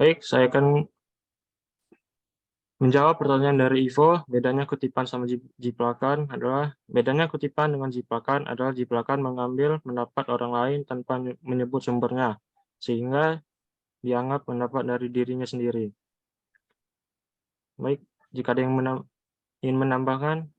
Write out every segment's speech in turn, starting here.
Baik, saya akan menjawab pertanyaan dari Ivo. Bedanya kutipan sama jiplakan dengan jiplakan adalah jiplakan mengambil pendapat orang lain tanpa menyebut sumbernya, sehingga dianggap pendapat dari dirinya sendiri. Baik, jika ada yang ingin menambahkan.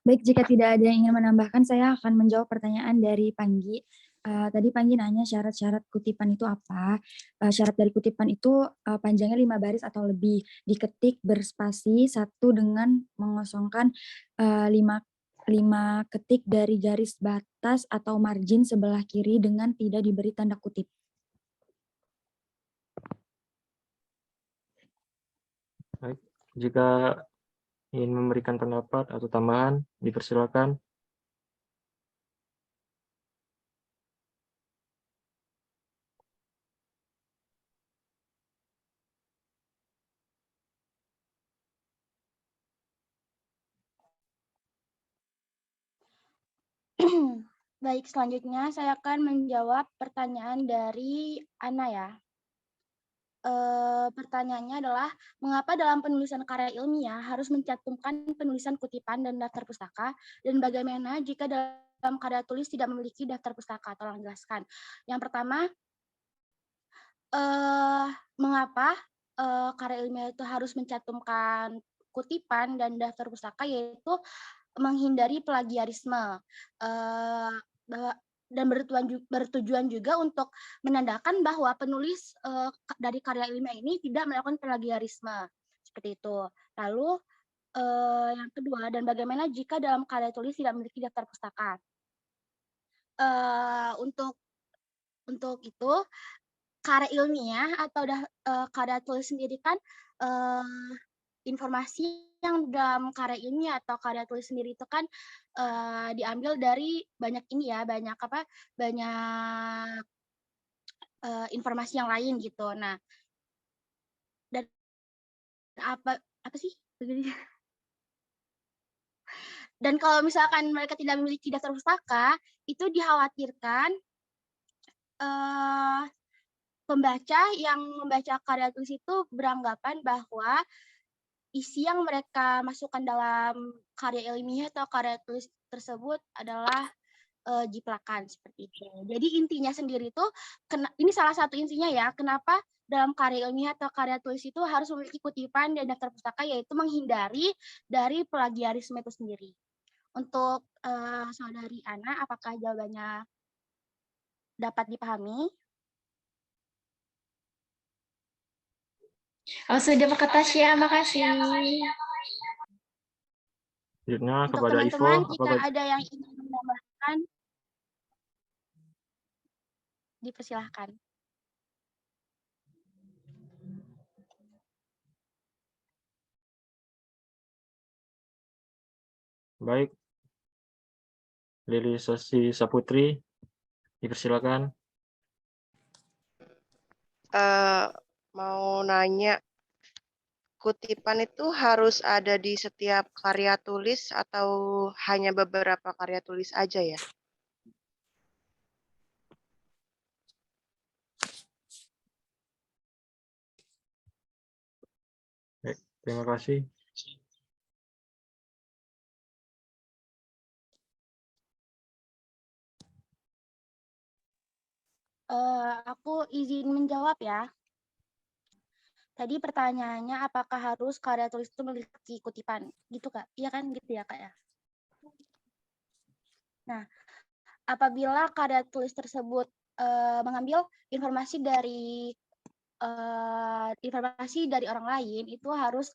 Baik, jika tidak ada yang ingin menambahkan, saya akan menjawab pertanyaan dari Panggi. Tadi Panggi nanya syarat-syarat kutipan itu apa. Syarat dari kutipan itu panjangnya 5 baris atau lebih, diketik berspasi satu dengan mengosongkan 5 ketik dari garis batas atau margin sebelah kiri dengan tidak diberi tanda kutip. Baik, jika ingin memberikan pendapat atau tambahan, dipersilakan. Baik, selanjutnya saya akan menjawab pertanyaan dari Ana ya. Pertanyaannya adalah, mengapa dalam penulisan karya ilmiah harus mencantumkan penulisan kutipan dan daftar pustaka, dan bagaimana jika dalam karya tulis tidak memiliki daftar pustaka? Tolong jelaskan. Yang pertama, mengapa karya ilmiah itu harus mencantumkan kutipan dan daftar pustaka, yaitu menghindari plagiarisme, dan bertujuan juga untuk menandakan bahwa penulis dari karya ilmiah ini tidak melakukan plagiarisme, seperti itu. Lalu yang kedua, dan bagaimana jika dalam karya tulis tidak memiliki daftar pustaka? Untuk itu, karya ilmiah atau karya tulis sendiri kan informasi yang dalam karya ilmiah atau karya tulis sendiri itu kan diambil dari banyak informasi yang lain gitu. Nah, dan apa sih? Dan kalau misalkan mereka tidak memiliki daftar pustaka, itu dikhawatirkan pembaca yang membaca karya tulis itu beranggapan bahwa isi yang mereka masukkan dalam karya ilmiah atau karya tulis tersebut adalah jiplakan, seperti itu. Jadi intinya sendiri itu, ini salah satu intinya ya, kenapa dalam karya ilmiah atau karya tulis itu harus memiliki kutipan dan daftar pustaka, yaitu menghindari dari plagiarisme itu sendiri. Untuk saudari Ana, apakah jawabannya dapat dipahami? Oh, sudah Pak Tasya, makasih. Selanjutnya Untuk kepada Ivo, teman-teman, jika ada yang ingin menambahkan, dipersilahkan. Baik, Lili Sasi Saputri, dipersilakan. Mau nanya, kutipan itu harus ada di setiap karya tulis atau hanya beberapa karya tulis aja ya? Baik, terima kasih. Aku izin menjawab ya. Tadi pertanyaannya apakah harus karya tulis itu memiliki kutipan, gitu Kak? Iya kan, gitu ya Kak ya? Nah, apabila karya tulis tersebut mengambil informasi dari orang lain, itu harus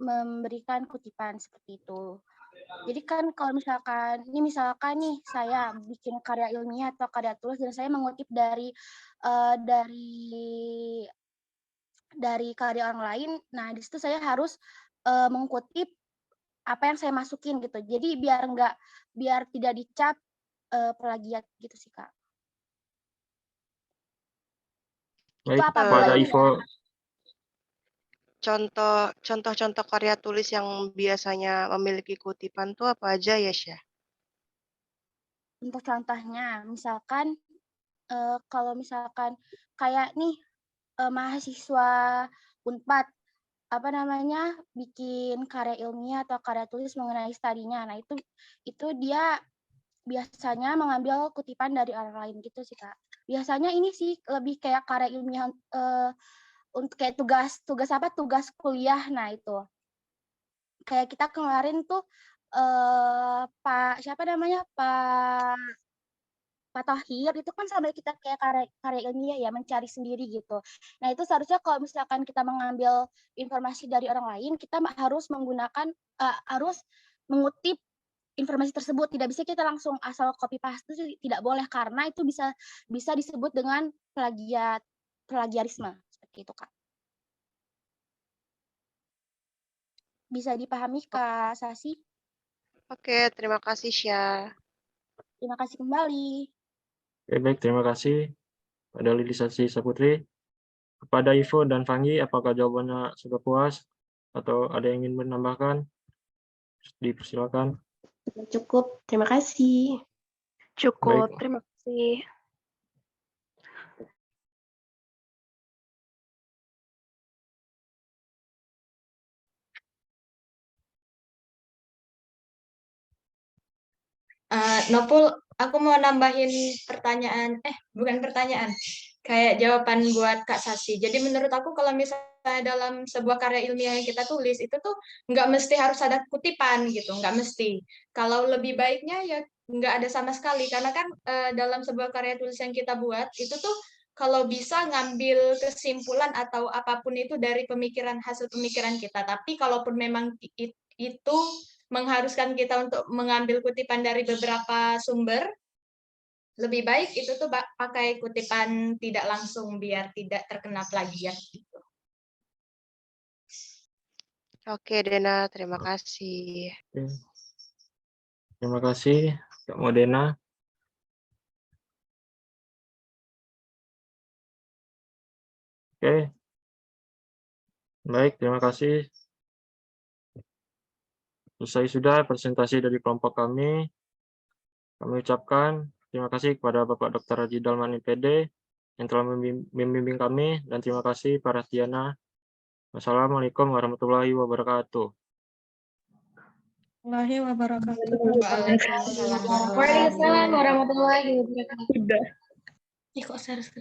memberikan kutipan, seperti itu. Jadi kan kalau misalkan nih saya bikin karya ilmiah atau karya tulis dan saya mengutip dari karya orang lain, nah di situ saya harus mengutip apa yang saya masukin gitu. Jadi biar tidak dicap plagiat gitu sih Kak. Baik, Itu apabila kepada ini Ivo. contoh-contoh karya tulis yang biasanya memiliki kutipan tuh apa aja ya, Syah? Untuk contohnya, misalkan kalau misalkan kayak nih mahasiswa Unpad apa namanya bikin karya ilmiah atau karya tulis mengenai studinya. Nah itu dia biasanya mengambil kutipan dari orang lain gitu sih Kak. Biasanya ini sih lebih kayak karya ilmiah untuk kayak tugas kuliah. Nah itu kayak kita kemarin tuh Pak siapa namanya Pak Tohir itu kan sampai kita kayak karya ilmiah ya mencari sendiri gitu. Nah itu seharusnya kalau misalkan kita mengambil informasi dari orang lain, kita harus menggunakan harus mengutip informasi tersebut. Tidak bisa kita langsung asal copy paste, tidak boleh karena itu bisa disebut dengan plagiarisme seperti itu Kak. Bisa dipahami Kak Sasi? Oke, terima kasih, Syah. Terima kasih kembali. Oke, baik, terima kasih pada Lilisasi Saputri. Kepada Ivo dan Fanggi, apakah jawabannya sudah puas atau ada yang ingin menambahkan? Dipersilakan. Cukup, terima kasih. Cukup, Baik. terima kasih. Nopul, aku mau nambahin pertanyaan, bukan pertanyaan, kayak jawaban buat Kak Sasi. Jadi menurut aku kalau misalnya dalam sebuah karya ilmiah yang kita tulis, itu tuh nggak mesti harus ada kutipan gitu, nggak mesti. Kalau lebih baiknya ya nggak ada sama sekali, karena kan dalam sebuah karya tulis yang kita buat, itu tuh kalau bisa ngambil kesimpulan atau apapun itu dari hasil pemikiran kita. Tapi kalaupun memang itu mengharuskan kita untuk mengambil kutipan dari beberapa sumber, lebih baik itu tuh pakai kutipan tidak langsung biar tidak terkena plagiat gitu. Oke, Dena, terima kasih. Oke. Terima kasih, Kak Modena. Oke. Baik, terima kasih. Selesai sudah presentasi dari kelompok kami. Kami ucapkan terima kasih kepada Bapak Dr. Haji Dalman IPD yang telah membimbing kami, dan terima kasih para Tiana. Wassalamualaikum warahmatullahi wabarakatuh. Waalaikumsalam warahmatullahi wabarakatuh. Udah. Kok saya harus